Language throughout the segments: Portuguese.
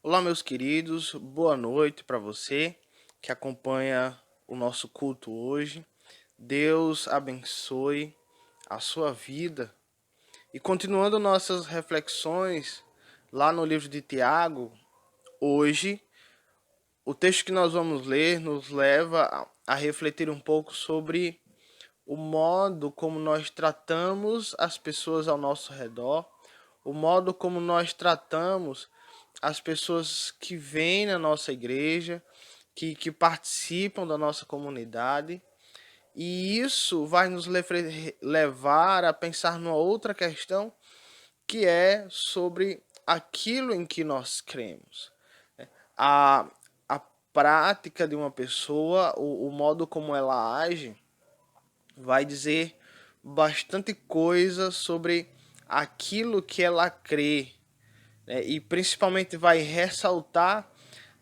Olá, meus queridos, boa noite para você que acompanha o nosso culto hoje. Deus abençoe a sua vida. E continuando nossas reflexões lá no livro de Tiago, hoje o texto que nós vamos ler nos leva a refletir um pouco sobre o modo como nós tratamos as pessoas ao nosso redor, o modo como nós tratamos as pessoas que vêm na nossa igreja, que participam da nossa comunidade. E isso vai nos levar a pensar numa outra questão, que é sobre aquilo em que nós cremos. A prática de uma pessoa, o modo como ela age, vai dizer bastante coisa sobre aquilo que ela crê, né? E principalmente vai ressaltar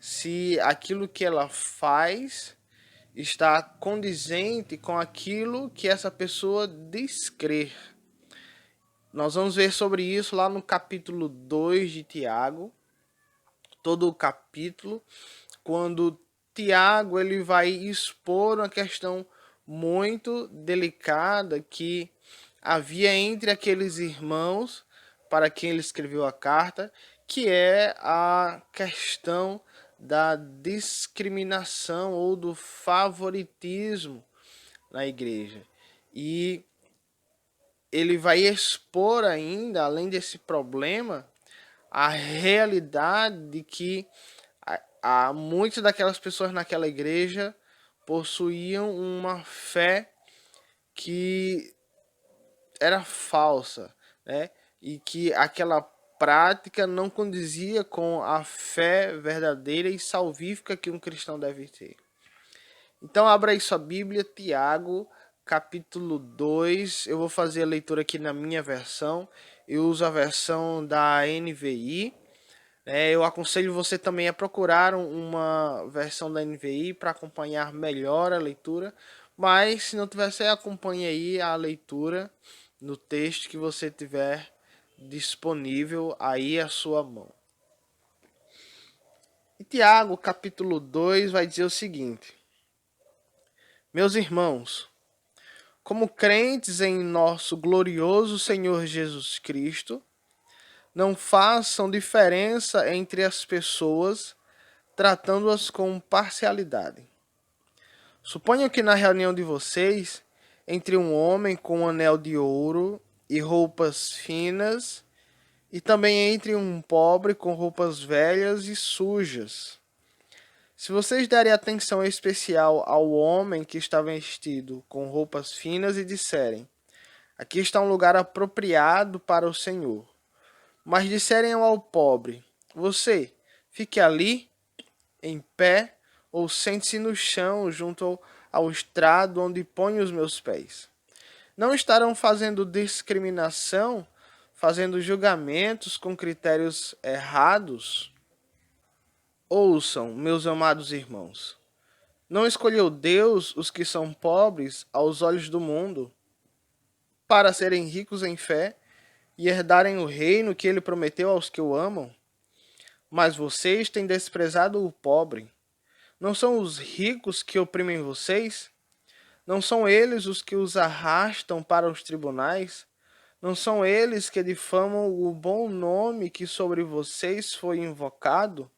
se aquilo que ela faz está condizente com aquilo que essa pessoa diz crer. Nós vamos ver sobre isso lá no capítulo 2 de Tiago, todo o capítulo, quando Tiago ele vai expor uma questão muito delicada que havia entre aqueles irmãos para quem ele escreveu a carta, que é a questão da discriminação ou do favoritismo na igreja. E ele vai expor ainda, além desse problema, a realidade de que muitas daquelas pessoas naquela igreja possuíam uma fé que era falsa, né? E que aquela prática não condizia com a fé verdadeira e salvífica que um cristão deve ter. Então abra aí sua Bíblia, Tiago, capítulo 2. Eu vou fazer a leitura aqui na minha versão. Eu uso a versão da NVI. Eu aconselho você também a procurar uma versão da NVI para acompanhar melhor a leitura. Mas se não tiver, você acompanhe aí a leitura no texto que você tiver disponível aí à sua mão. E Tiago, capítulo 2, vai dizer o seguinte: Meus irmãos, como crentes em nosso glorioso Senhor Jesus Cristo, não façam diferença entre as pessoas, tratando-as com parcialidade. Suponham que na reunião de vocês, entre um homem com um anel de ouro e roupas finas, e também entre um pobre com roupas velhas e sujas. Se vocês derem atenção especial ao homem que está vestido com roupas finas e disserem: aqui está um lugar apropriado para o Senhor. Mas disserem ao pobre: você, fique ali, em pé, ou sente-se no chão, junto ao estrado onde ponho os meus pés. Não estarão fazendo discriminação, fazendo julgamentos com critérios errados? Ouçam, meus amados irmãos. Não escolheu Deus os que são pobres aos olhos do mundo, para serem ricos em fé e herdarem o reino que ele prometeu aos que o amam? Mas vocês têm desprezado o pobre. Não são os ricos que oprimem vocês? Não são eles os que os arrastam para os tribunais? Não são eles que difamam o bom nome que sobre vocês foi invocado?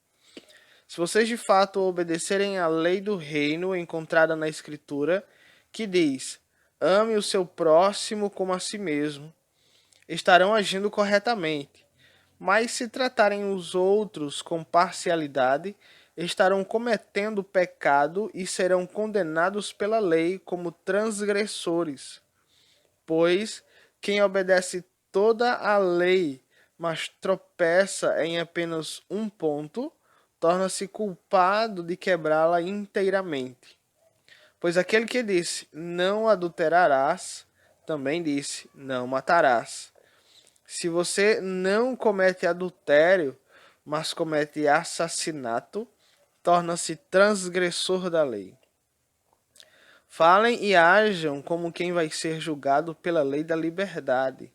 Se vocês de fato obedecerem à lei do reino encontrada na Escritura, que diz: ame o seu próximo como a si mesmo, estarão agindo corretamente. Mas se tratarem os outros com parcialidade, estarão cometendo pecado e serão condenados pela lei como transgressores. Pois quem obedece toda a lei, mas tropeça em apenas um ponto, torna-se culpado de quebrá-la inteiramente. Pois aquele que disse, não adulterarás, também disse, não matarás. Se você não comete adultério, mas comete assassinato, torna-se transgressor da lei. Falem e ajam como quem vai ser julgado pela lei da liberdade.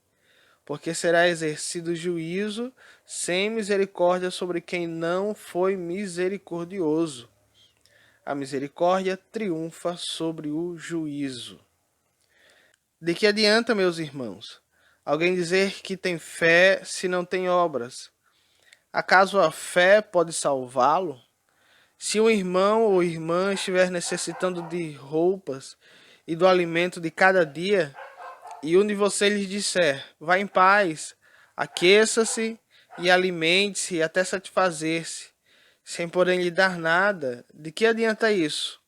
porque será exercido juízo sem misericórdia sobre quem não foi misericordioso. A misericórdia triunfa sobre o juízo. De que adianta, meus irmãos, alguém dizer que tem fé se não tem obras? Acaso a fé pode salvá-lo? Se um irmão ou irmã estiver necessitando de roupas e do alimento de cada dia, e um de vocês lhes disser: vá em paz, aqueça-se e alimente-se até satisfazer-se, sem porém lhe dar nada, de que adianta isso?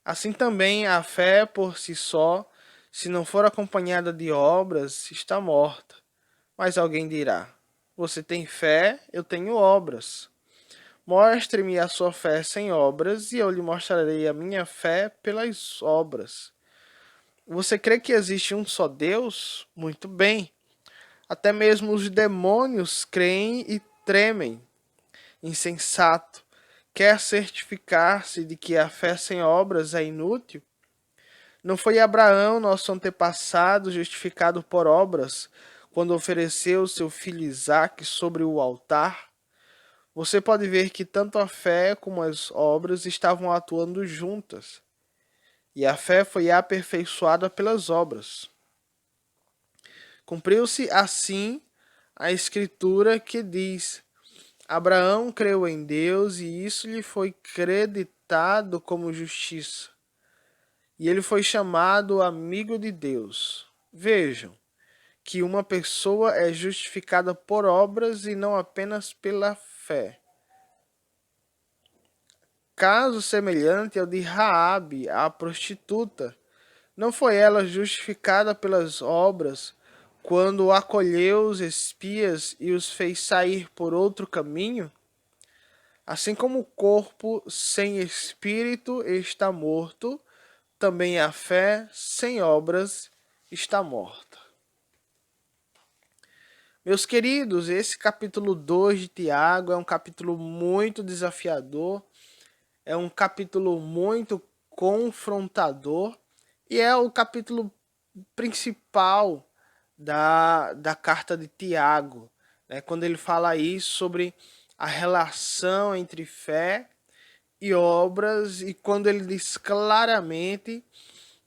Assim também a fé por si só, se não for acompanhada de obras, está morta. Mas alguém dirá: você tem fé, eu tenho obras. Mostre-me a sua fé sem obras, e eu lhe mostrarei a minha fé pelas obras. Você crê que existe um só Deus? Muito bem. Até mesmo os demônios creem e tremem. Insensato. Quer certificar-se de que a fé sem obras é inútil? Não foi Abraão, nosso antepassado, justificado por obras, quando ofereceu seu filho Isaque sobre o altar? Você pode ver que tanto a fé como as obras estavam atuando juntas. E a fé foi aperfeiçoada pelas obras. Cumpriu-se assim a escritura que diz: Abraão creu em Deus e isso lhe foi creditado como justiça. E ele foi chamado amigo de Deus. Vejam que uma pessoa é justificada por obras e não apenas pela fé. Caso semelhante ao de Raabe, a prostituta. Não foi ela justificada pelas obras quando acolheu os espias e os fez sair por outro caminho? Assim como o corpo sem espírito está morto, também a fé sem obras está morta. Meus queridos, esse capítulo 2 de Tiago é um capítulo muito desafiador, é um capítulo muito confrontador e é o capítulo principal da carta de Tiago, né? Quando ele fala aí sobre a relação entre fé e obras, e quando ele diz claramente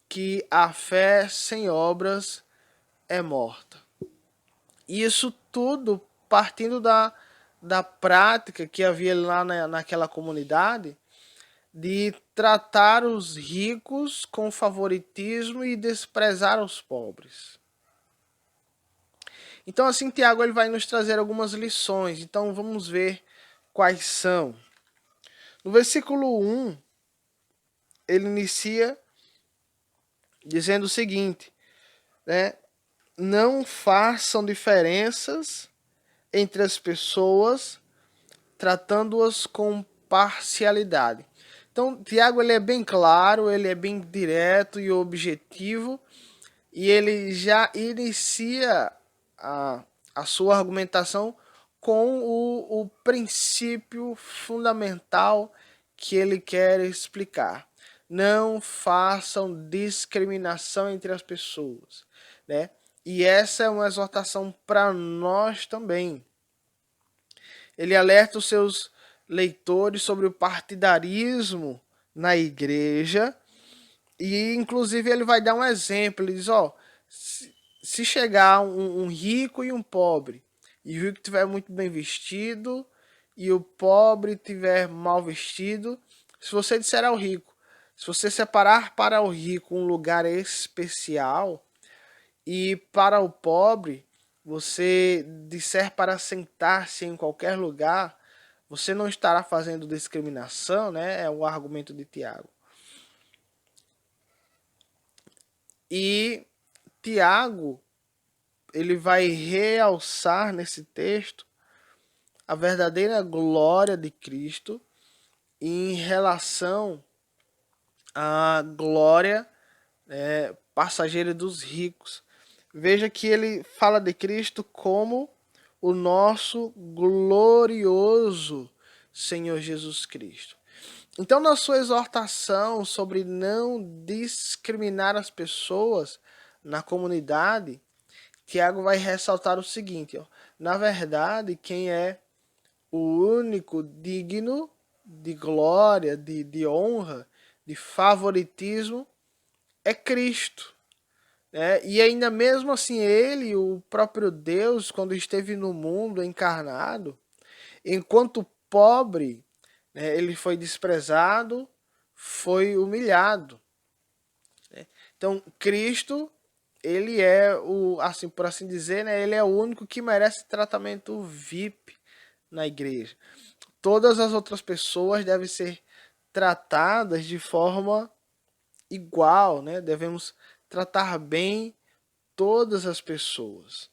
que a fé sem obras é morta. Isso tudo partindo da prática que havia lá naquela comunidade de tratar os ricos com favoritismo e desprezar os pobres. Então, assim, Tiago ele vai nos trazer algumas lições. Então, vamos ver quais são. No versículo 1, ele inicia dizendo o seguinte, né? Não façam diferenças entre as pessoas, tratando-as com parcialidade. Então, Tiago ele é bem claro, ele é bem direto e objetivo, e ele já inicia a sua argumentação com o princípio fundamental que ele quer explicar. Não façam discriminação entre as pessoas, né? E essa é uma exortação para nós também. Ele alerta os seus leitores sobre o partidarismo na igreja e, inclusive, ele vai dar um exemplo. Ele diz, ó, se chegar um rico e um pobre, e o rico estiver muito bem vestido e o pobre estiver mal vestido, se você disser ao rico, se você separar para o rico um lugar especial e para o pobre você disser para sentar-se em qualquer lugar, você não estará fazendo discriminação, né? É o argumento de Tiago. E Tiago, ele vai realçar nesse texto a verdadeira glória de Cristo em relação à glória passageira dos ricos. Veja que ele fala de Cristo como o nosso glorioso Senhor Jesus Cristo. Então, na sua exortação sobre não discriminar as pessoas na comunidade, Tiago vai ressaltar o seguinte, ó, na verdade, quem é o único digno de glória, de honra, de favoritismo é Cristo. Né? E ainda mesmo assim, ele, o próprio Deus, quando esteve no mundo encarnado, enquanto pobre, né, ele foi desprezado, foi humilhado. Né? Então, Cristo, ele é o, assim por assim dizer, né, ele é o único que merece tratamento VIP na igreja. Todas as outras pessoas devem ser tratadas de forma igual, né? Devemos tratar bem todas as pessoas.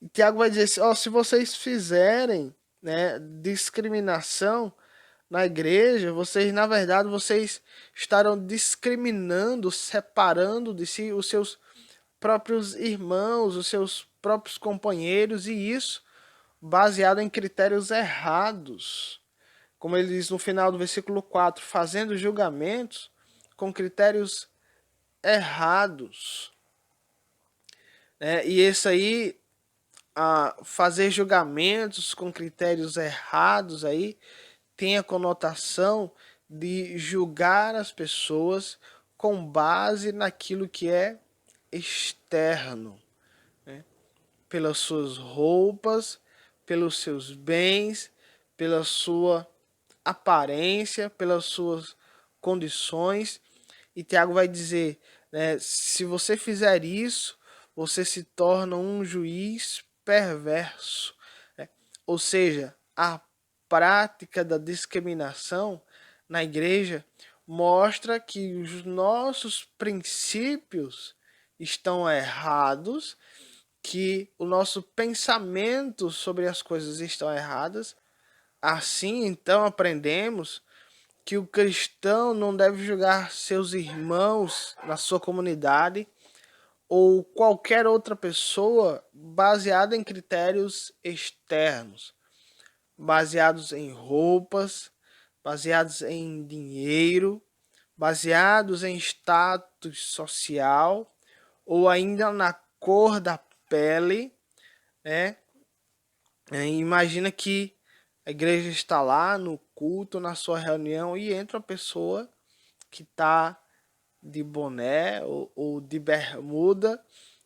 E Tiago vai dizer assim, ó, se vocês fizerem, né, discriminação na igreja, vocês, na verdade, vocês estarão discriminando, separando de si os seus próprios irmãos, os seus próprios companheiros, e isso baseado em critérios errados. Como ele diz no final do versículo 4, fazendo julgamentos com critérios errados. E esse aí, fazer julgamentos com critérios errados aí, tem a conotação de julgar as pessoas com base naquilo que é externo, né? Pelas suas roupas, pelos seus bens, pela sua aparência, pelas suas condições. E Tiago vai dizer, né, se você fizer isso, você se torna um juiz perverso. Né? Ou seja, a prática da discriminação na igreja mostra que os nossos princípios estão errados, que o nosso pensamento sobre as coisas estão erradas. Assim, então, aprendemos que o cristão não deve julgar seus irmãos na sua comunidade ou qualquer outra pessoa baseada em critérios externos, baseados em roupas, baseados em dinheiro, baseados em status social ou ainda na cor da pele, né? Imagina que a igreja está lá no culto, na sua reunião, e entra uma pessoa que está de boné ou de bermuda,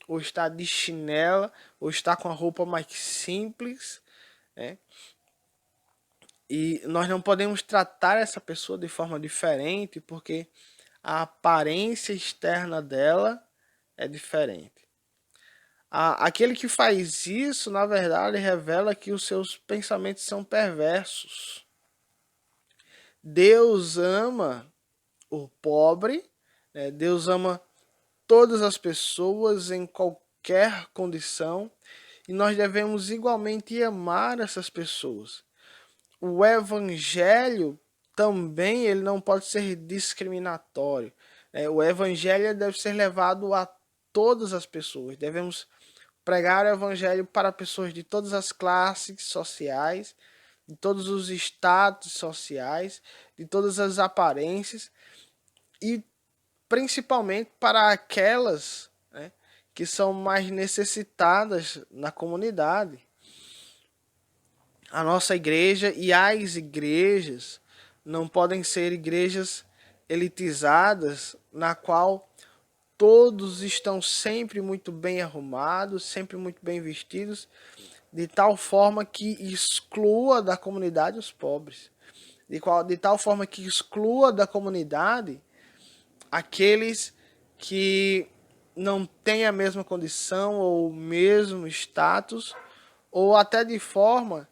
ou está de chinela, ou está com a roupa mais simples, né? E nós não podemos tratar essa pessoa de forma diferente, porque a aparência externa dela é diferente. Aquele que faz isso, na verdade, revela que os seus pensamentos são perversos. Deus ama o pobre, né? Deus ama todas as pessoas em qualquer condição, e nós devemos igualmente amar essas pessoas. O evangelho também ele não pode ser discriminatório. O evangelho deve ser levado a todas as pessoas. Devemos pregar o evangelho para pessoas de todas as classes sociais, de todos os estados sociais, de todas as aparências e principalmente para aquelas, né, que são mais necessitadas na comunidade. A nossa igreja e as igrejas não podem ser igrejas elitizadas, na qual todos estão sempre muito bem arrumados, sempre muito bem vestidos, de tal forma que exclua da comunidade os pobres. De tal forma que exclua da comunidade aqueles que não têm a mesma condição ou o mesmo status, ou até de forma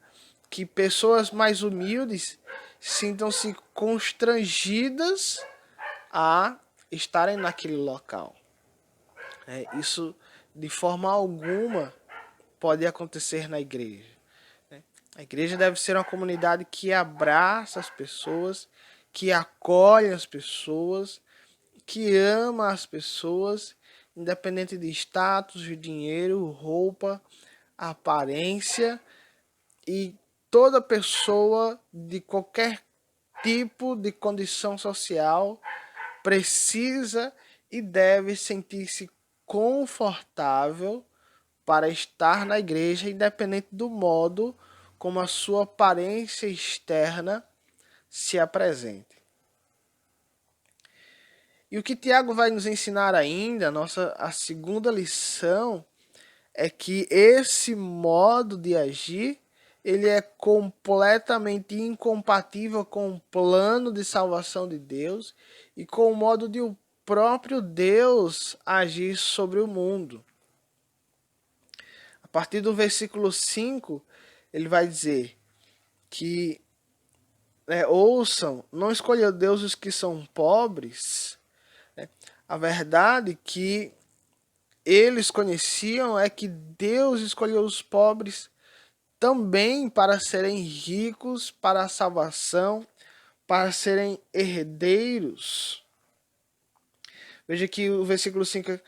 que pessoas mais humildes sintam-se constrangidas a estarem naquele local. Isso de forma alguma pode acontecer na igreja. A igreja deve ser uma comunidade que abraça as pessoas, que acolhe as pessoas, que ama as pessoas, independente de status, de dinheiro, roupa, aparência, e toda pessoa de qualquer tipo de condição social precisa e deve sentir-se confortável para estar na igreja, independente do modo como a sua aparência externa se apresente. E o que Tiago vai nos ensinar ainda, a segunda lição, é que esse modo de agir, ele é completamente incompatível com o plano de salvação de Deus e com o modo de o próprio Deus agir sobre o mundo. A partir do versículo 5, ele vai dizer que ouçam, não escolheu Deus os que são pobres. A verdade que eles conheciam é que Deus escolheu os pobres também para serem ricos para a salvação, para serem herdeiros. Veja que o versículo 5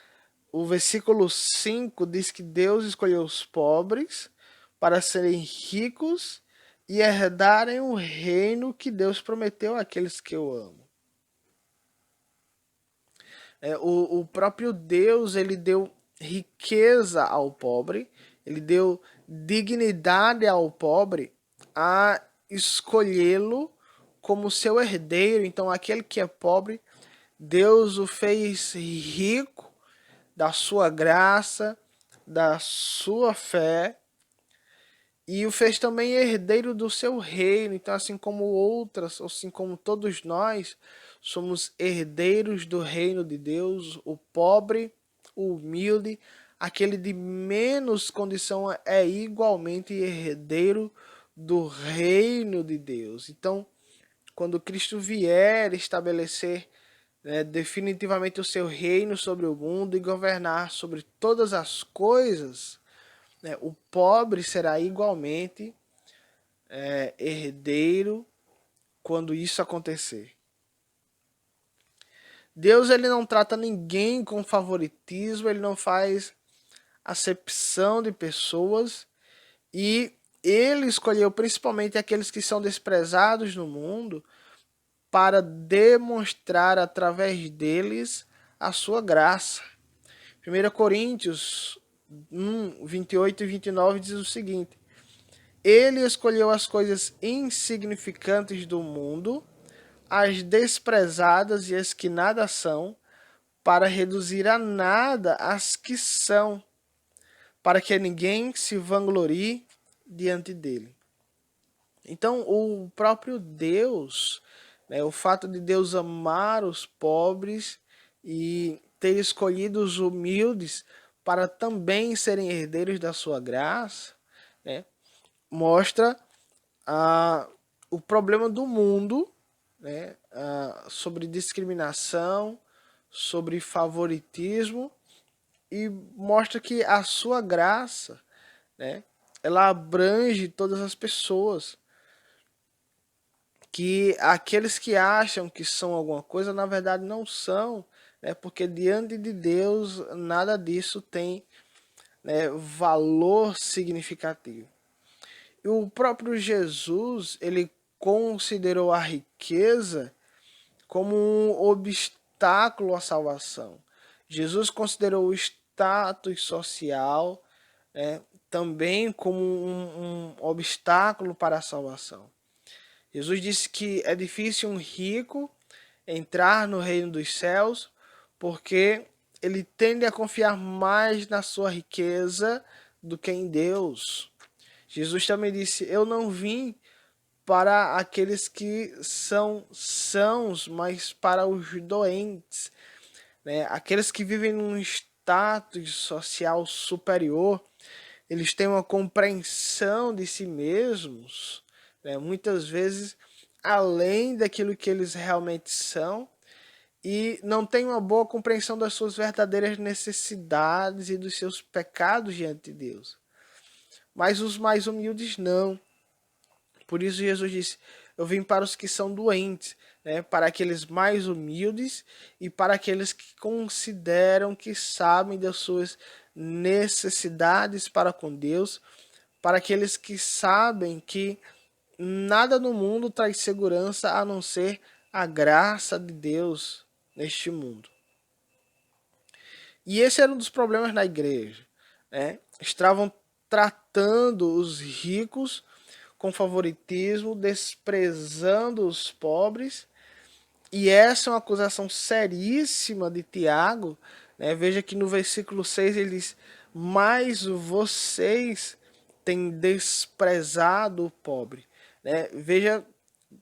diz que Deus escolheu os pobres para serem ricos e herdarem o reino que Deus prometeu àqueles que o amam. O próprio Deus, ele deu riqueza ao pobre, ele deu dignidade ao pobre a escolhê-lo como seu herdeiro. Então, aquele que é pobre, Deus o fez rico da sua graça, da sua fé, e o fez também herdeiro do seu reino. Então, assim como todos nós, somos herdeiros do reino de Deus. O pobre, o humilde, aquele de menos condição é igualmente herdeiro do reino de Deus. Então, quando Cristo vier estabelecer definitivamente o seu reino sobre o mundo e governar sobre todas as coisas, o pobre será igualmente herdeiro quando isso acontecer. Deus, ele não trata ninguém com favoritismo, ele não faz acepção de pessoas, e ele escolheu principalmente aqueles que são desprezados no mundo para demonstrar através deles a sua graça. 1 Coríntios 1, 28 e 29 diz o seguinte: ele escolheu as coisas insignificantes do mundo, as desprezadas e as que nada são, para reduzir a nada as que são, para que ninguém se vanglorie diante dele. Então, o próprio Deus, o fato de Deus amar os pobres e ter escolhido os humildes para também serem herdeiros da sua graça, mostra o problema do mundo, sobre discriminação, sobre favoritismo, e mostra que a sua graça, ela abrange todas as pessoas. Que aqueles que acham que são alguma coisa, na verdade não são, porque diante de Deus nada disso tem valor significativo. E o próprio Jesus, ele considerou a riqueza como um obstáculo à salvação. Jesus considerou o status social também como um obstáculo para a salvação. Jesus disse que é difícil um rico entrar no reino dos céus, porque ele tende a confiar mais na sua riqueza do que em Deus. Jesus também disse: eu não vim para aqueles que são sãos, mas para os doentes. Aqueles que vivem num status social superior, eles têm uma compreensão de si mesmos, muitas vezes além daquilo que eles realmente são, e não têm uma boa compreensão das suas verdadeiras necessidades e dos seus pecados diante de Deus. Mas os mais humildes não. Por isso Jesus disse: eu vim para os que são doentes, para aqueles mais humildes e para aqueles que consideram que sabem das suas necessidades para com Deus, para aqueles que sabem que nada no mundo traz segurança a não ser a graça de Deus neste mundo. E esse era um dos problemas na igreja. né? Estavam tratando os ricos com favoritismo, desprezando os pobres. E essa é uma acusação seríssima de Tiago, né? Veja que no versículo 6 ele diz: mas vocês têm desprezado o pobre. Né? Veja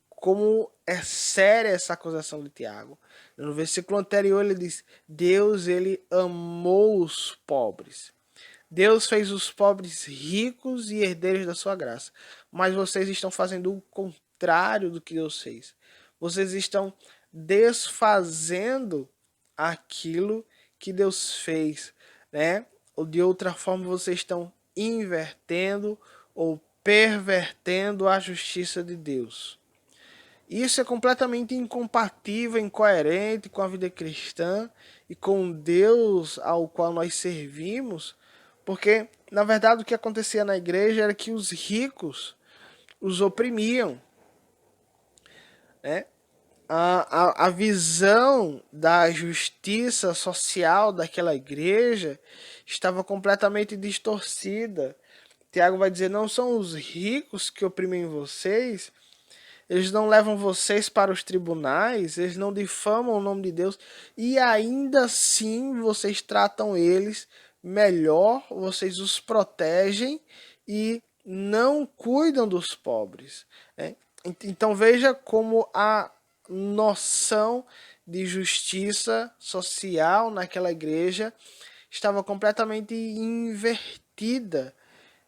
como é séria essa acusação de Tiago. No versículo anterior ele diz: Deus ele amou os pobres. Deus fez os pobres ricos e herdeiros da sua graça. Mas vocês estão fazendo o contrário do que Deus fez. Vocês estão desfazendo aquilo que Deus fez, né? Ou de outra forma, vocês estão invertendo ou pervertendo a justiça de Deus. Isso é completamente incompatível, incoerente com a vida cristã e com Deus ao qual nós servimos, porque, na verdade, o que acontecia na igreja era que os ricos os oprimiam, né? A visão da justiça social daquela igreja estava completamente distorcida. Tiago vai dizer: não são os ricos que oprimem vocês, eles não levam vocês para os tribunais, eles não difamam o nome de Deus, e ainda assim vocês tratam eles melhor, vocês os protegem e não cuidam dos pobres. Né? Então veja como a noção de justiça social naquela igreja estava completamente invertida.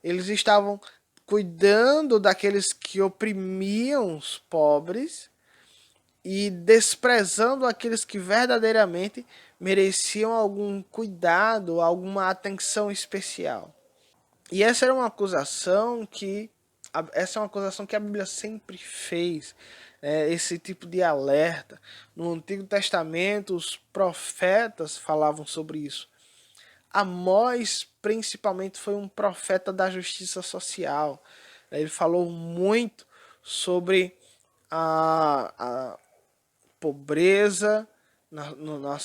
Eles estavam cuidando daqueles que oprimiam os pobres e desprezando aqueles que verdadeiramente mereciam algum cuidado, alguma atenção especial. E essa era uma acusação que a Bíblia sempre fez, né? Esse tipo de alerta. No Antigo Testamento, os profetas falavam sobre isso. Amós, principalmente, foi um profeta da justiça social. Ele falou muito sobre a pobreza nas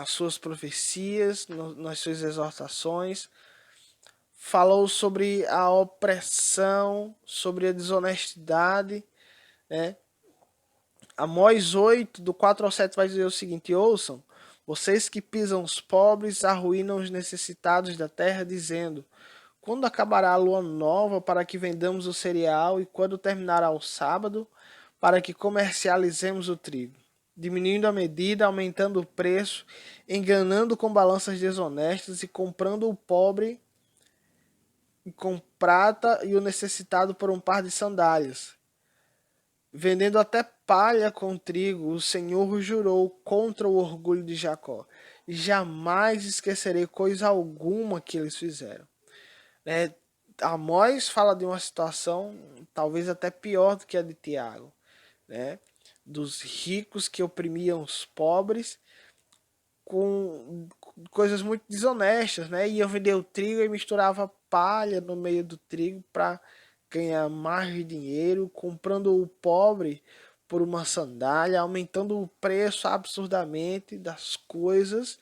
suas profecias, nas suas exortações. Falou sobre a opressão, sobre a desonestidade. Né? Amós 8, do 4 ao 7, vai dizer o seguinte: ouçam, vocês que pisam os pobres, arruinam os necessitados da terra, dizendo: quando acabará a lua nova para que vendamos o cereal e quando terminará o sábado para que comercializemos o trigo? Diminuindo a medida, aumentando o preço, enganando com balanças desonestas e comprando o pobre com prata e o necessitado por um par de sandálias. Vendendo até palha com trigo, o Senhor jurou contra o orgulho de Jacó: jamais esquecerei coisa alguma que eles fizeram. É, Amós fala de uma situação talvez até pior do que a de Tiago, né? Dos ricos que oprimiam os pobres com coisas muito desonestas, né? Iam vender o trigo e misturava palha no meio do trigo para ganhar mais dinheiro, comprando o pobre por uma sandália, aumentando o preço absurdamente das coisas,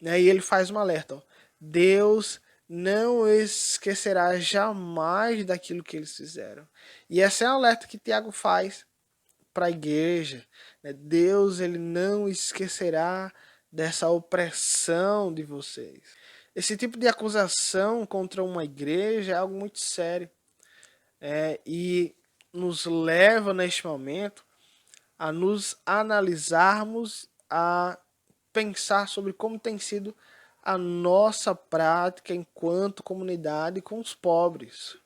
né? E ele faz um alerta: ó, Deus não esquecerá jamais daquilo que eles fizeram. E esse é o alerta que Tiago faz para a igreja. Né? Deus ele não esquecerá dessa opressão de vocês. Esse tipo de acusação contra uma igreja é algo muito sério. E nos leva neste momento a nos analisarmos, a pensar sobre como tem sido a nossa prática enquanto comunidade com os pobres.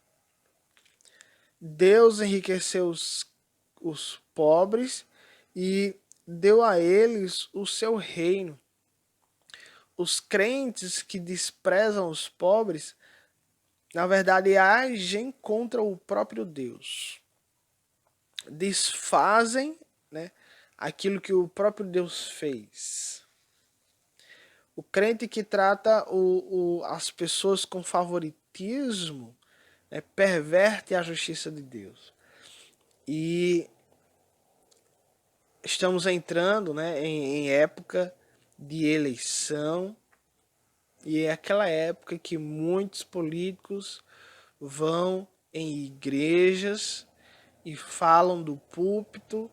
Deus enriqueceu os pobres e deu a eles o seu reino. Os crentes que desprezam os pobres, na verdade, agem contra o próprio Deus. Desfazem, né, aquilo que o próprio Deus fez. O crente que trata as pessoas com favoritismo, né, perverte a justiça de Deus. E estamos entrando, né, em época de eleição. E é aquela época que muitos políticos vão em igrejas e falam do púlpito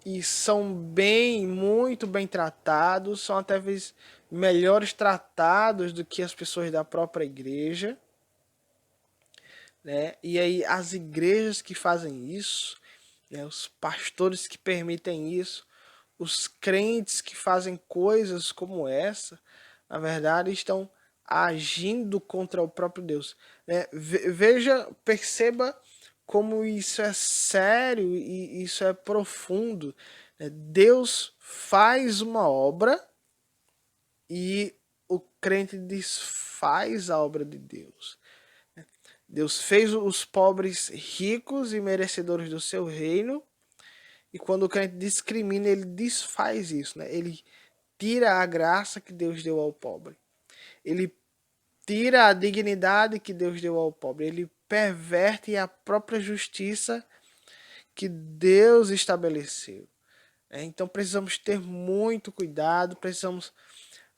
e são muito bem tratados, são até vezes melhores tratados do que as pessoas da própria igreja, né? E aí as igrejas que fazem isso, né, os pastores que permitem isso, os crentes que fazem coisas como essa, na verdade estão agindo contra o próprio Deus, né? Veja, perceba como isso é sério e isso é profundo, né? Deus faz uma obra e o crente desfaz a obra de Deus. Deus fez os pobres ricos e merecedores do seu reino, e quando o crente discrimina, ele desfaz isso, né? Ele tira a graça que Deus deu ao pobre. Ele tira a dignidade que Deus deu ao pobre. Ele perverte a própria justiça que Deus estabeleceu. Então precisamos ter muito cuidado, precisamos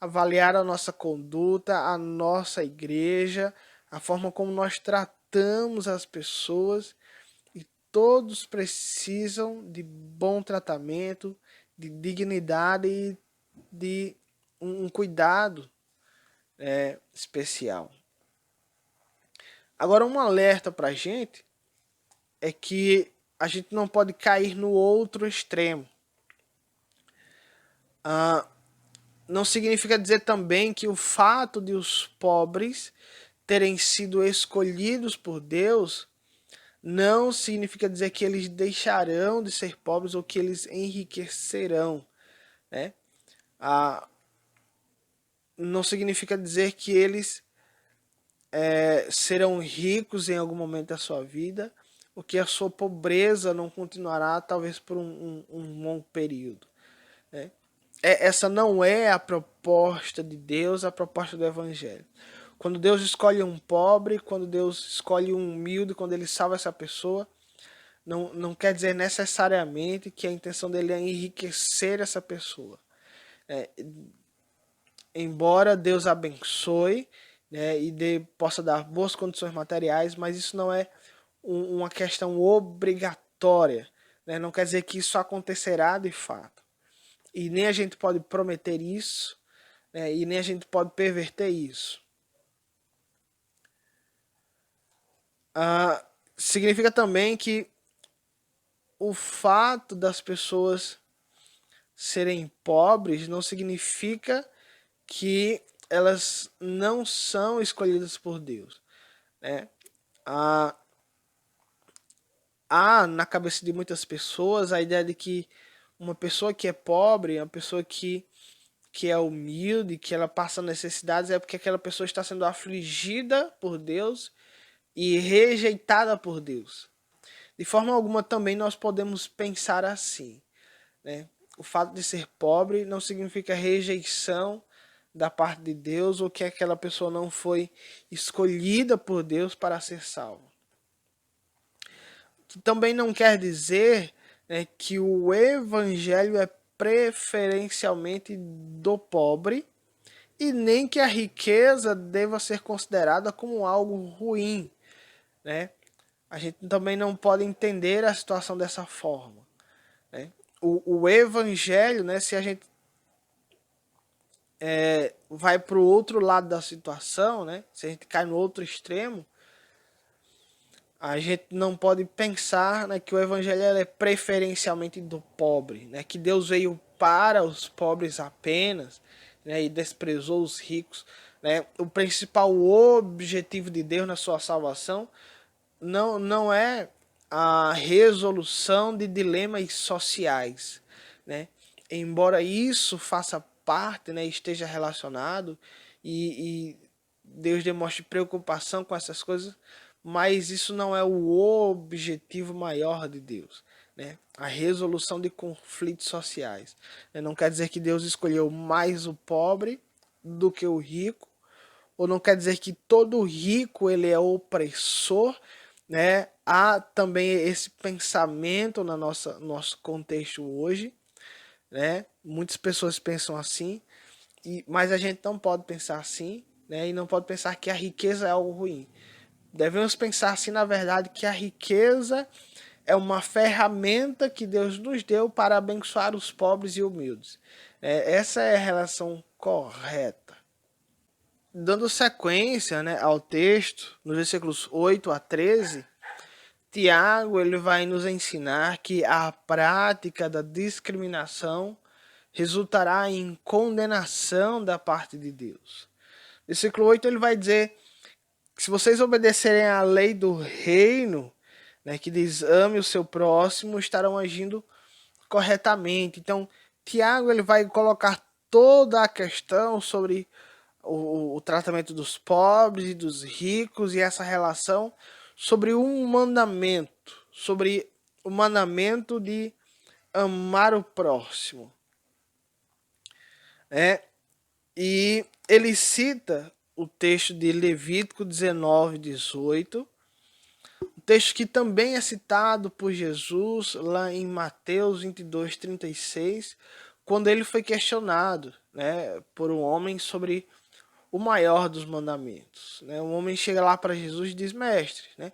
avaliar a nossa conduta, a nossa igreja, a forma como nós tratamos as pessoas. E todos precisam de bom tratamento, de dignidade e de um cuidado especial. Agora, um alerta para a gente é que a gente não pode cair no outro extremo. Não significa dizer também que o fato de os pobres terem sido escolhidos por Deus não significa dizer que eles deixarão de ser pobres ou que eles enriquecerão, né? Não significa dizer que eles serão ricos em algum momento da sua vida, ou que a sua pobreza não continuará talvez por um longo período, né? Essa não é a proposta de Deus, a proposta do Evangelho. Quando Deus escolhe um pobre, quando Deus escolhe um humilde, quando Ele salva essa pessoa, não quer dizer necessariamente que a intenção dele é enriquecer essa pessoa. Embora Deus abençoe, né, e possa dar boas condições materiais, mas isso não é uma questão obrigatória, né? Não quer dizer que isso acontecerá de fato. E nem a gente pode prometer isso, né, e nem a gente pode perverter isso. Significa também que o fato das pessoas serem pobres não significa que elas não são escolhidas por Deus, né? Há na cabeça de muitas pessoas a ideia de que uma pessoa que é pobre, uma pessoa que é humilde, que ela passa necessidades, é porque aquela pessoa está sendo afligida por Deus e rejeitada por Deus. De forma alguma também nós podemos pensar assim, né? O fato de ser pobre não significa rejeição da parte de Deus ou que aquela pessoa não foi escolhida por Deus para ser salva. Também não quer dizer, né, que o evangelho é preferencialmente do pobre e nem que a riqueza deva ser considerada como algo ruim, né? A gente também não pode entender a situação dessa forma, né? O evangelho, né, se a gente vai para o outro lado da situação, né, se a gente cai no outro extremo, a gente não pode pensar, né, que o evangelho é preferencialmente do pobre, né, que Deus veio para os pobres apenas, né, e desprezou os ricos, né. O principal objetivo de Deus na sua salvação não é a resolução de dilemas sociais, né. Embora isso faça parte, né, esteja relacionado e Deus demonstre preocupação com essas coisas, mas isso não é o objetivo maior de Deus, né? A resolução de conflitos sociais. Não quer dizer que Deus escolheu mais o pobre do que o rico, ou não quer dizer que todo rico ele é opressor, né? Há também esse pensamento no nosso contexto hoje, né? Muitas pessoas pensam assim, mas a gente não pode pensar assim, né? E não pode pensar que a riqueza é algo ruim. Devemos pensar, assim, na verdade, que a riqueza é uma ferramenta que Deus nos deu para abençoar os pobres e humildes. Essa é a relação correta. Dando sequência, né, ao texto, nos versículos 8 a 13, Tiago ele vai nos ensinar que a prática da discriminação resultará em condenação da parte de Deus. Versículo 8 ele vai dizer que se vocês obedecerem à lei do reino, né, que diz ame o seu próximo, estarão agindo corretamente. Então, Tiago ele vai colocar toda a questão sobre o tratamento dos pobres e dos ricos e essa relação sobre um mandamento, sobre o mandamento de amar o próximo. E ele cita o texto de Levítico 19:18, um texto que também é citado por Jesus lá em Mateus 22:36, quando ele foi questionado, né, por um homem sobre o maior dos mandamentos. Né? Um homem chega lá para Jesus e diz, mestre, né,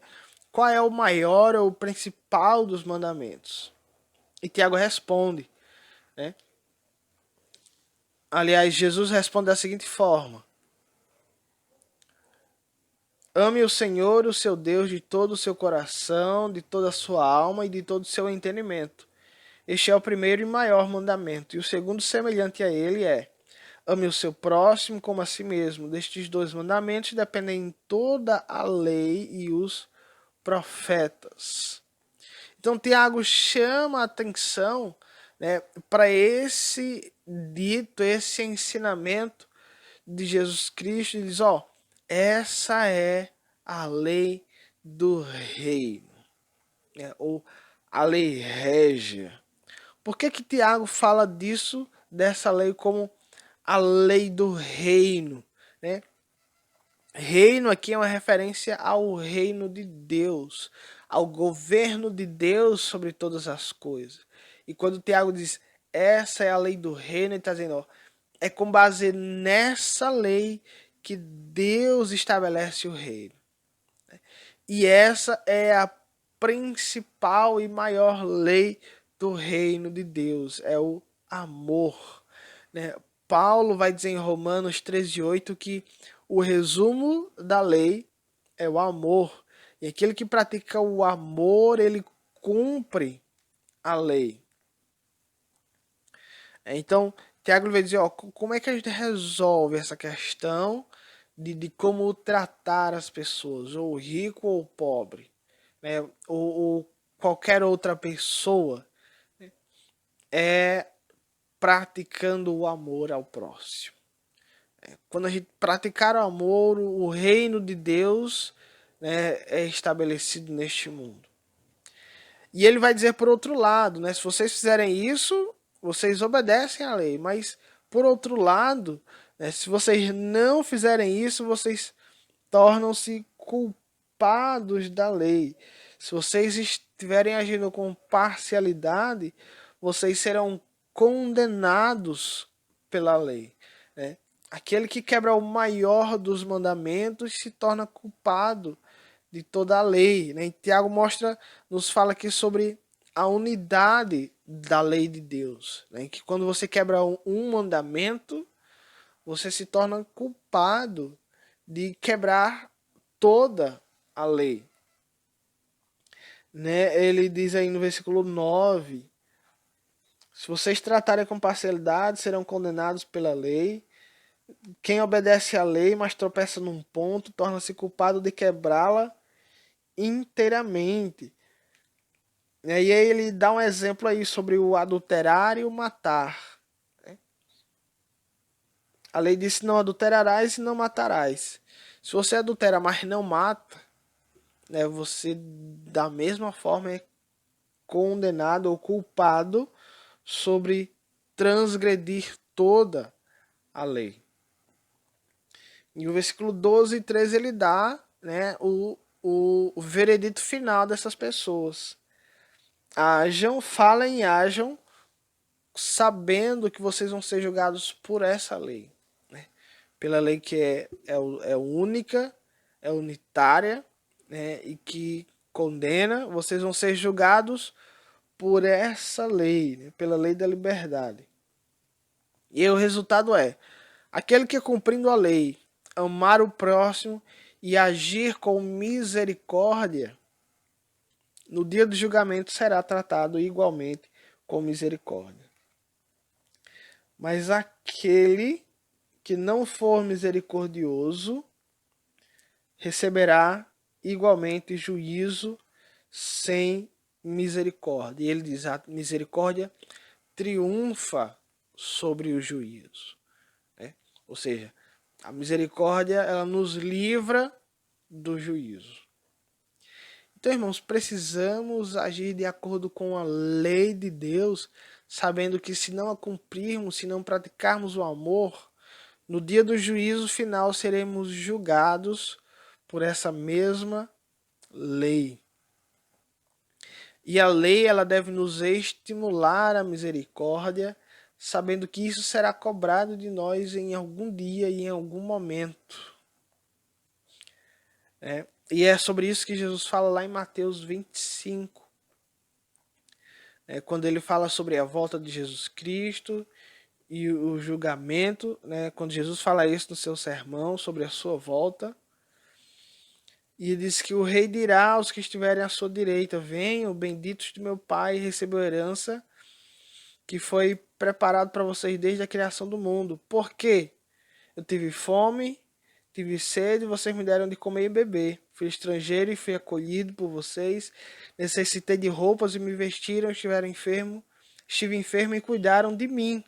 qual é o maior ou o principal dos mandamentos? E Tiago responde, né? Aliás, Jesus responde da seguinte forma: ame o Senhor, o seu Deus, de todo o seu coração, de toda a sua alma e de todo o seu entendimento. Este é o primeiro e maior mandamento. E o segundo, semelhante a ele, é: ame o seu próximo como a si mesmo. Destes dois mandamentos dependem toda a lei e os profetas. Então, Tiago chama a atenção, né, para esse dito, esse ensinamento de Jesus Cristo, e diz, ó, essa é a lei do reino, né, ou a lei régia. Por que Tiago fala disso, dessa lei, como a lei do reino, né? Reino aqui é uma referência ao reino de Deus, ao governo de Deus sobre todas as coisas. E quando Tiago diz, essa é a lei do reino, ele está dizendo, ó, é com base nessa lei que Deus estabelece o reino. E essa é a principal e maior lei do reino de Deus, é o amor, né? Paulo vai dizer em Romanos 13:8 que o resumo da lei é o amor. E aquele que pratica o amor, ele cumpre a lei. Então, Tiago vai dizer, ó, como é que a gente resolve essa questão de como tratar as pessoas, ou rico ou pobre, né? Ou qualquer outra pessoa, é praticando o amor ao próximo. Quando a gente praticar o amor, o reino de Deus, né, é estabelecido neste mundo. E ele vai dizer por outro lado, né, se vocês fizerem isso, vocês obedecem à lei. Mas por outro lado, né, se vocês não fizerem isso, vocês tornam-se culpados da lei. Se vocês estiverem agindo com parcialidade, vocês serão condenados pela lei, né? Aquele que quebra o maior dos mandamentos se torna culpado de toda a lei, né? E Tiago nos fala aqui sobre a unidade da lei de Deus, né? Que quando você quebra um mandamento, você se torna culpado de quebrar toda a lei. Né? Ele diz aí no versículo 9, se vocês tratarem com parcialidade, serão condenados pela lei. Quem obedece à lei, mas tropeça num ponto, torna-se culpado de quebrá-la inteiramente. E aí ele dá um exemplo aí sobre o adulterar e o matar. A lei disse, não adulterarás e não matarás. Se você adultera, mas não mata, né, você da mesma forma é condenado ou culpado sobre transgredir toda a lei. E o versículo 12 e 13 ele dá, né, o veredito final dessas pessoas. Hajam, falem e hajam sabendo que vocês vão ser julgados por essa lei. Né? pela lei que é única, é unitária, né, e que condena, vocês vão ser julgados por essa lei, né, pela lei da liberdade. E aí o resultado é: aquele que, cumprindo a lei, amar o próximo e agir com misericórdia, no dia do julgamento será tratado igualmente com misericórdia. Mas aquele que não for misericordioso receberá igualmente juízo sem misericórdia. E ele diz: a misericórdia triunfa sobre o juízo, né? Ou seja, a misericórdia, ela nos livra do juízo. Então, irmãos, precisamos agir de acordo com a lei de Deus, sabendo que se não a cumprirmos, se não praticarmos o amor, no dia do juízo final seremos julgados por essa mesma lei. E a lei, ela deve nos estimular à misericórdia, sabendo que isso será cobrado de nós em algum dia e em algum momento. E é sobre isso que Jesus fala lá em Mateus 25. Quando ele fala sobre a volta de Jesus Cristo e o julgamento, né? Quando Jesus fala isso no seu sermão sobre a sua volta. E diz que o rei dirá aos que estiverem à sua direita: venham, benditos de meu Pai, recebeu a herança que foi preparado para vocês desde a criação do mundo. Por quê? Eu tive fome, tive sede, vocês me deram de comer e beber. Fui estrangeiro e fui acolhido por vocês. Necessitei de roupas e me vestiram. Estive enfermo e cuidaram de mim.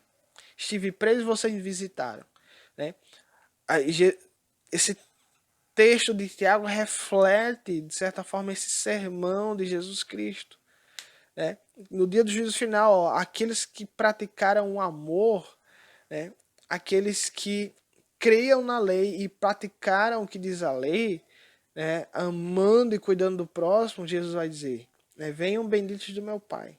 Estive preso e vocês me visitaram. Né? Esse texto de Tiago reflete, de certa forma, esse sermão de Jesus Cristo. Né? No dia do juízo final, ó, aqueles que praticaram o amor, né? Aqueles que creiam na lei e praticaram o que diz a lei, né? Amando e cuidando do próximo, Jesus vai dizer, né? Venham benditos do meu Pai.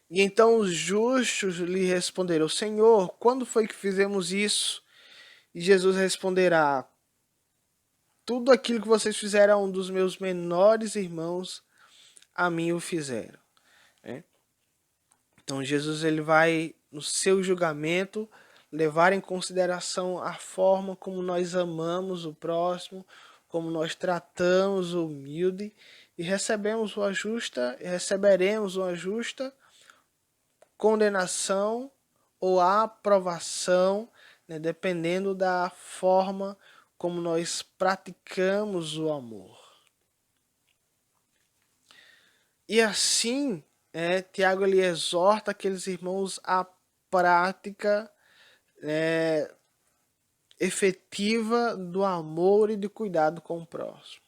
E então os justos lhe responderão: Senhor, quando foi que fizemos isso? E Jesus responderá: tudo aquilo que vocês fizeram a um dos meus menores irmãos, a mim o fizeram. Né? Então Jesus, ele vai, no seu julgamento, levar em consideração a forma como nós amamos o próximo, como nós tratamos o humilde e receberemos uma justa condenação ou aprovação, né, dependendo da forma como nós praticamos o amor. E assim, Tiago, ele exorta aqueles irmãos à prática efetiva do amor e do cuidado com o próximo.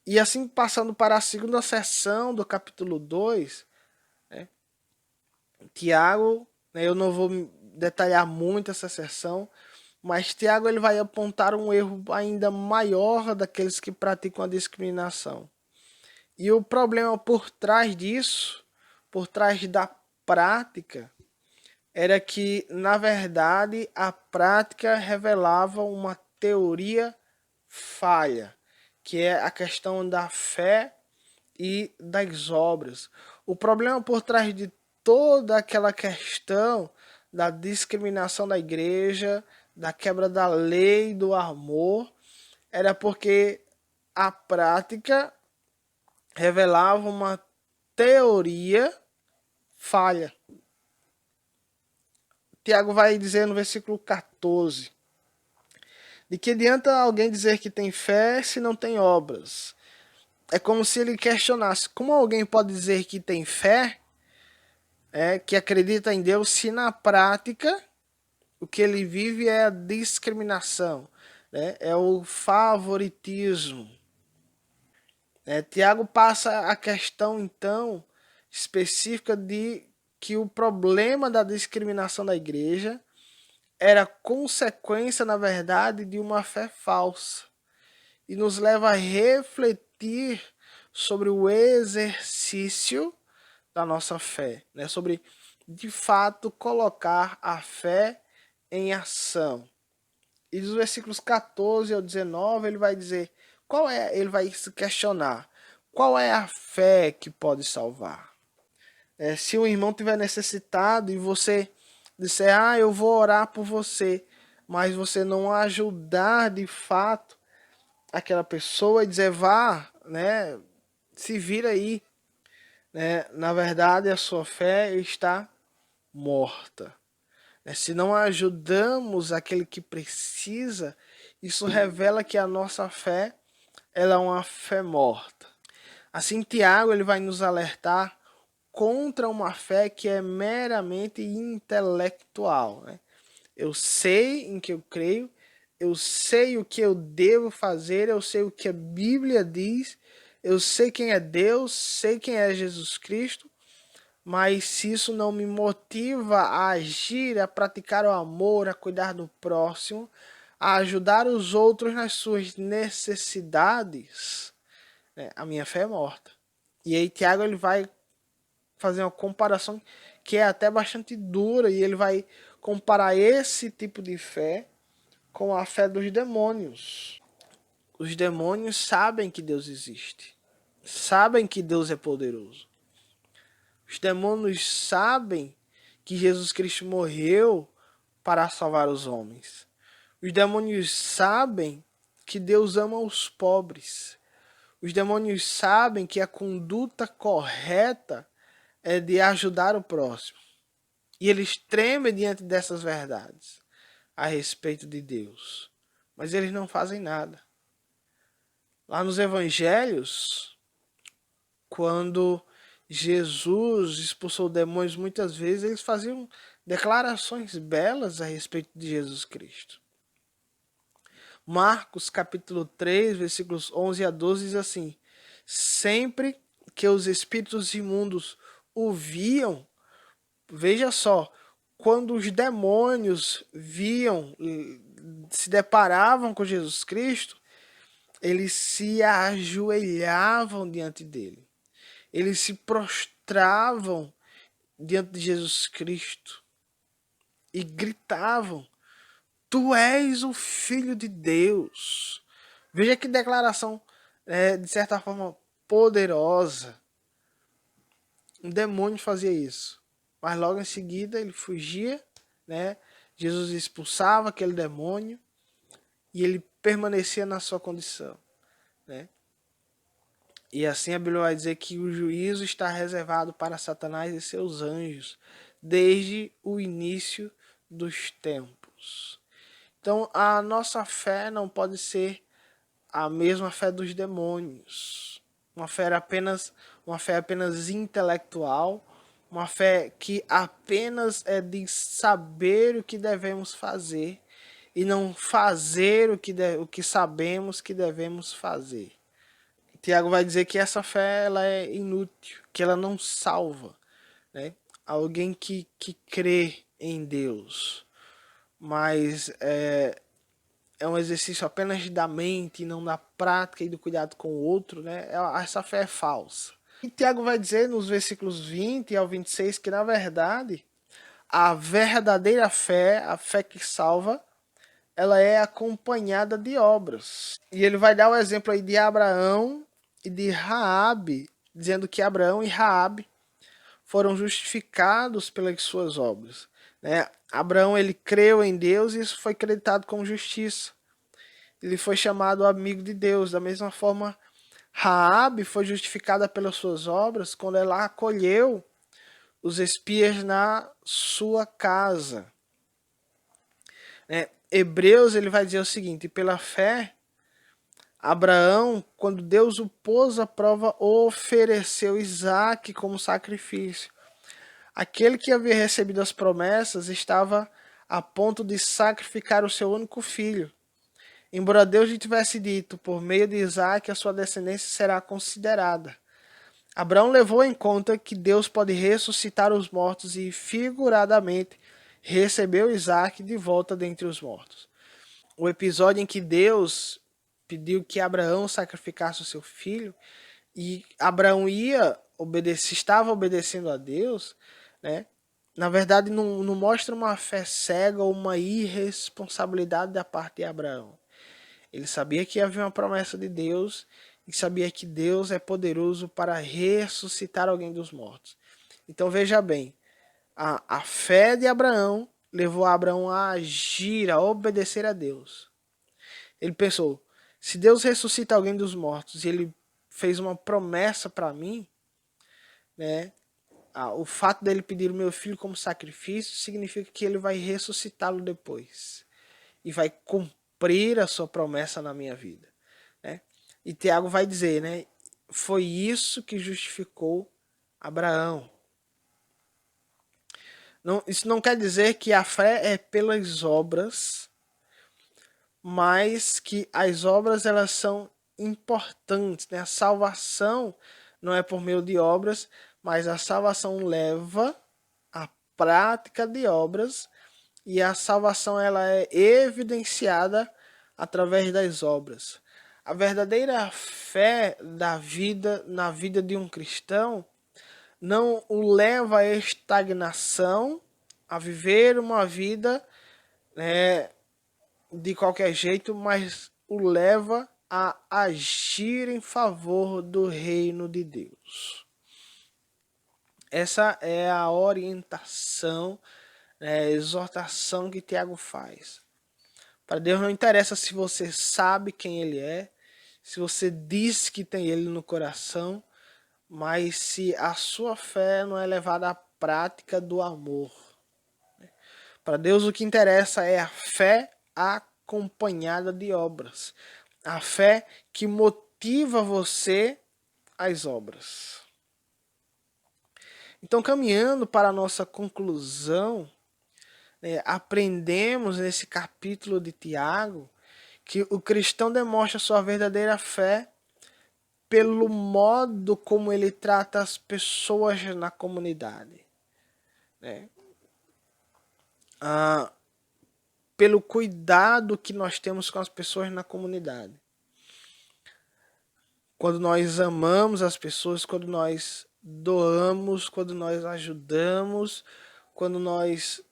E assim, passando para a segunda seção do capítulo 2, Tiago, eu não vou detalhar muito essa seção, mas Tiago, ele vai apontar um erro ainda maior daqueles que praticam a discriminação. E o problema por trás disso, por trás da prática, era que, na verdade, a prática revelava uma teoria falha, que é a questão da fé e das obras. O problema por trás de toda aquela questão da discriminação da igreja, da quebra da lei do amor, era porque a prática revelava uma teoria falha. Tiago vai dizer no versículo 14: de que adianta alguém dizer que tem fé se não tem obras? É como se ele questionasse: como alguém pode dizer que tem fé, que acredita em Deus, se na prática o que ele vive é a discriminação, né? É o favoritismo. Tiago passa a questão, então, específica de que o problema da discriminação da igreja era consequência, na verdade, de uma fé falsa. E nos leva a refletir sobre o exercício da nossa fé, né? Sobre, de fato, colocar a fé em ação. E dos versículos 14 ao 19, ele vai dizer, ele vai se questionar, qual é a fé que pode salvar? Se um irmão tiver necessitado e você disser, eu vou orar por você, mas você não ajudar de fato aquela pessoa e dizer, vá, né, se vira aí, né, na verdade a sua fé está morta. Se não ajudamos aquele que precisa, isso revela que a nossa fé ela é uma fé morta. Assim, Tiago ele vai nos alertar contra uma fé que é meramente intelectual. Né? Eu sei em que eu creio, eu sei o que eu devo fazer, eu sei o que a Bíblia diz, eu sei quem é Deus, sei quem é Jesus Cristo, mas se isso não me motiva a agir, a praticar o amor, a cuidar do próximo, a ajudar os outros nas suas necessidades, né, a minha fé é morta. E aí Tiago ele vai fazer uma comparação que é até bastante dura, e ele vai comparar esse tipo de fé com a fé dos demônios. Os demônios sabem que Deus existe, sabem que Deus é poderoso. Os demônios sabem que Jesus Cristo morreu para salvar os homens. Os demônios sabem que Deus ama os pobres. Os demônios sabem que a conduta correta é de ajudar o próximo. E eles tremem diante dessas verdades a respeito de Deus. Mas eles não fazem nada. Lá nos evangelhos, quando Jesus expulsou demônios muitas vezes, eles faziam declarações belas a respeito de Jesus Cristo. Marcos capítulo 3, versículos 11 a 12 diz assim: sempre que os espíritos imundos o viam, veja só, quando os demônios viam, se deparavam com Jesus Cristo, eles se ajoelhavam diante dele. Eles se prostravam diante de Jesus Cristo e gritavam: Tu és o Filho de Deus. Veja que declaração, de certa forma, poderosa. Um demônio fazia isso. Mas logo em seguida ele fugia, né? Jesus expulsava aquele demônio e ele permanecia na sua condição, né? E assim a Bíblia vai dizer que o juízo está reservado para Satanás e seus anjos desde o início dos tempos. Então a nossa fé não pode ser a mesma fé dos demônios. Uma fé apenas intelectual, uma fé que apenas é de saber o que devemos fazer e não fazer o que sabemos que devemos fazer. Tiago vai dizer que essa fé ela é inútil, que ela não salva, né? Alguém que crê em Deus, mas é um exercício apenas da mente e não da prática e do cuidado com o outro, né? Essa fé é falsa. E Tiago vai dizer nos versículos 20 ao 26 que, na verdade, a verdadeira fé, a fé que salva, ela é acompanhada de obras. E ele vai dar o exemplo aí de Abraão e de Raabe, dizendo que Abraão e Raabe foram justificados pelas suas obras. Né? Abraão ele creu em Deus e isso foi creditado como justiça. Ele foi chamado amigo de Deus. Da mesma forma, Raabe foi justificada pelas suas obras quando ela acolheu os espias na sua casa. Hebreus ele vai dizer o seguinte: pela fé, Abraão, quando Deus o pôs à prova, ofereceu Isaque como sacrifício. Aquele que havia recebido as promessas estava a ponto de sacrificar o seu único filho. Embora Deus lhe tivesse dito, por meio de Isaque, a sua descendência será considerada. Abraão levou em conta que Deus pode ressuscitar os mortos e, figuradamente, recebeu Isaque de volta dentre os mortos. O episódio em que Deus pediu que Abraão sacrificasse o seu filho e Abraão estava obedecendo a Deus, né? na verdade, não mostra uma fé cega ou uma irresponsabilidade da parte de Abraão. Ele sabia que havia uma promessa de Deus e sabia que Deus é poderoso para ressuscitar alguém dos mortos. Então veja bem, a fé de Abraão levou Abraão a agir, a obedecer a Deus. Ele pensou, se Deus ressuscita alguém dos mortos e ele fez uma promessa para mim, né? O fato dele pedir o meu filho como sacrifício significa que ele vai ressuscitá-lo depois e vai cumprir a sua promessa na minha vida, né? E Tiago vai dizer, né? Foi isso que justificou Abraão. Não, isso não quer dizer que a fé é pelas obras, mas que as obras elas são importantes, né? A salvação não é por meio de obras, mas a salvação leva à prática de obras e a salvação ela é evidenciada através das obras. A verdadeira fé da vida na vida de um cristão não o leva à estagnação, a viver uma vida, né, de qualquer jeito, mas o leva a agir em favor do reino de Deus. Essa é a orientação, a exortação que Tiago faz. Para Deus não interessa se você sabe quem Ele é, se você diz que tem Ele no coração, mas se a sua fé não é levada à prática do amor. Para Deus o que interessa é a fé acompanhada de obras. A fé que motiva você às obras. Então, caminhando para a nossa conclusão, aprendemos nesse capítulo de Tiago que o cristão demonstra sua verdadeira fé pelo modo como ele trata as pessoas na comunidade, né? Pelo cuidado que nós temos com as pessoas na comunidade. Quando nós amamos as pessoas, quando nós doamos, quando nós ajudamos, quando nós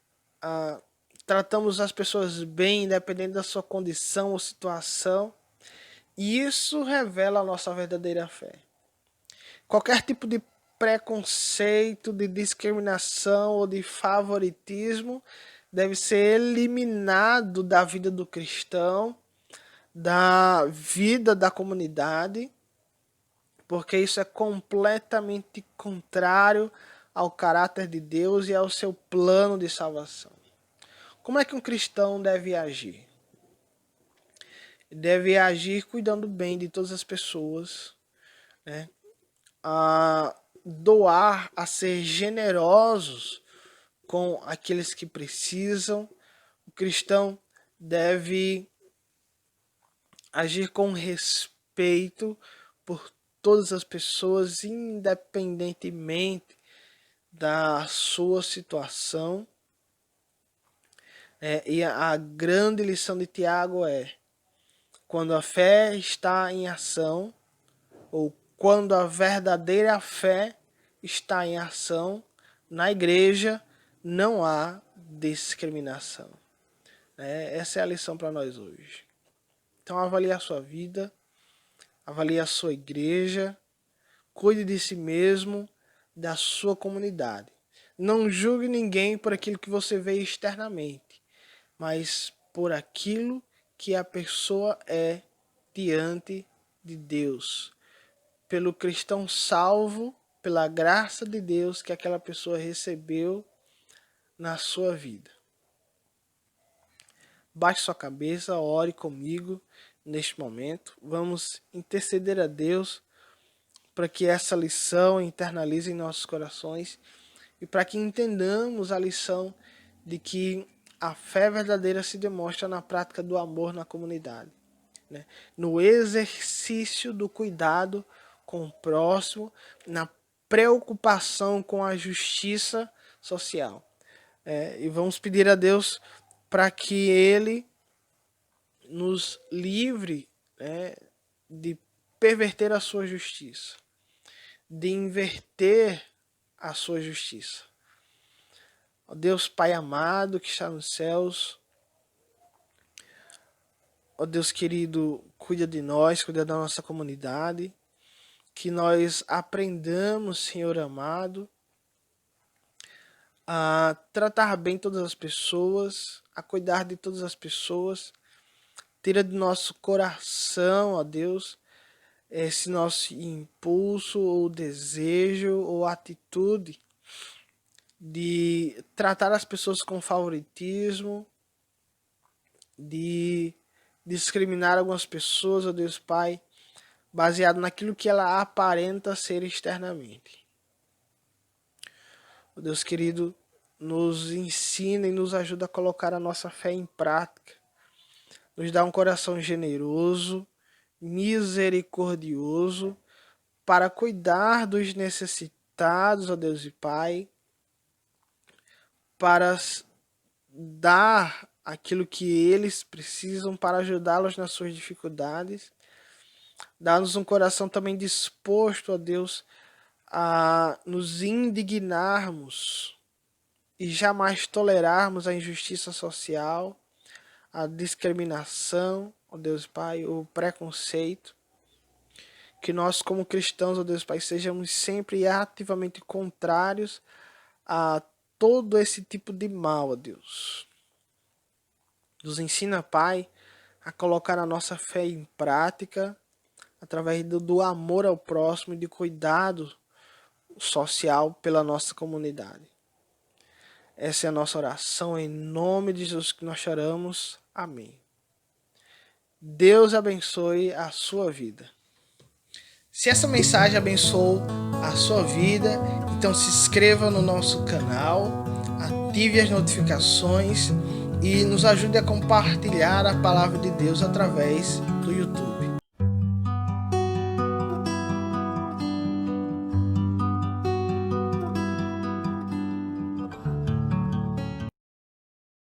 tratamos as pessoas bem, independente da sua condição ou situação, isso revela a nossa verdadeira fé. Qualquer tipo de preconceito, de discriminação ou de favoritismo deve ser eliminado da vida do cristão, da vida da comunidade, porque isso é completamente contrário ao caráter de Deus e ao seu plano de salvação. Como é que um cristão deve agir? Deve agir cuidando bem de todas as pessoas, né? A doar, a ser generosos com aqueles que precisam. O cristão deve agir com respeito por todas as pessoas, independentemente da sua situação. E a grande lição de Tiago é: quando a fé está em ação, ou quando a verdadeira fé está em ação, na igreja não há discriminação. Essa é a lição para nós hoje. Então avalie a sua vida, avalie a sua igreja, cuide de si mesmo, da sua comunidade. Não julgue ninguém por aquilo que você vê externamente, mas por aquilo que a pessoa é diante de Deus. Pelo cristão salvo, pela graça de Deus que aquela pessoa recebeu na sua vida. Baixe sua cabeça, ore comigo neste momento. Vamos interceder a Deus para que essa lição internalize em nossos corações e para que entendamos a lição de que a fé verdadeira se demonstra na prática do amor na comunidade, né? No exercício do cuidado com o próximo, na preocupação com a justiça social. E vamos pedir a Deus para que Ele nos livre, né, de perverter a sua justiça, de inverter a sua justiça. Ó Deus Pai amado que está nos céus, ó Deus querido, cuida de nós, cuida da nossa comunidade, que nós aprendamos, Senhor amado, a tratar bem todas as pessoas, a cuidar de todas as pessoas. Tira do nosso coração, ó Deus, esse nosso impulso, ou desejo, ou atitude de tratar as pessoas com favoritismo, de discriminar algumas pessoas, ó Deus Pai, baseado naquilo que ela aparenta ser externamente. Ó Deus querido, nos ensina e nos ajuda a colocar a nossa fé em prática. Nos dá um coração generoso, misericordioso, para cuidar dos necessitados, ó Deus e Pai, para dar aquilo que eles precisam, para ajudá-los nas suas dificuldades. Dá-nos um coração também disposto, ó Deus, a nos indignarmos e jamais tolerarmos a injustiça social, a discriminação, ó Deus Pai, o preconceito. Que nós como cristãos, ó Deus Pai, sejamos sempre ativamente contrários a todo esse tipo de mal, ó Deus. Nos ensina, Pai, a colocar a nossa fé em prática, através do amor ao próximo e de cuidado social pela nossa comunidade. Essa é a nossa oração, em nome de Jesus que nós choramos. Amém. Deus abençoe a sua vida. Se essa mensagem abençoou a sua vida, então se inscreva no nosso canal, ative as notificações e nos ajude a compartilhar a palavra de Deus através do YouTube.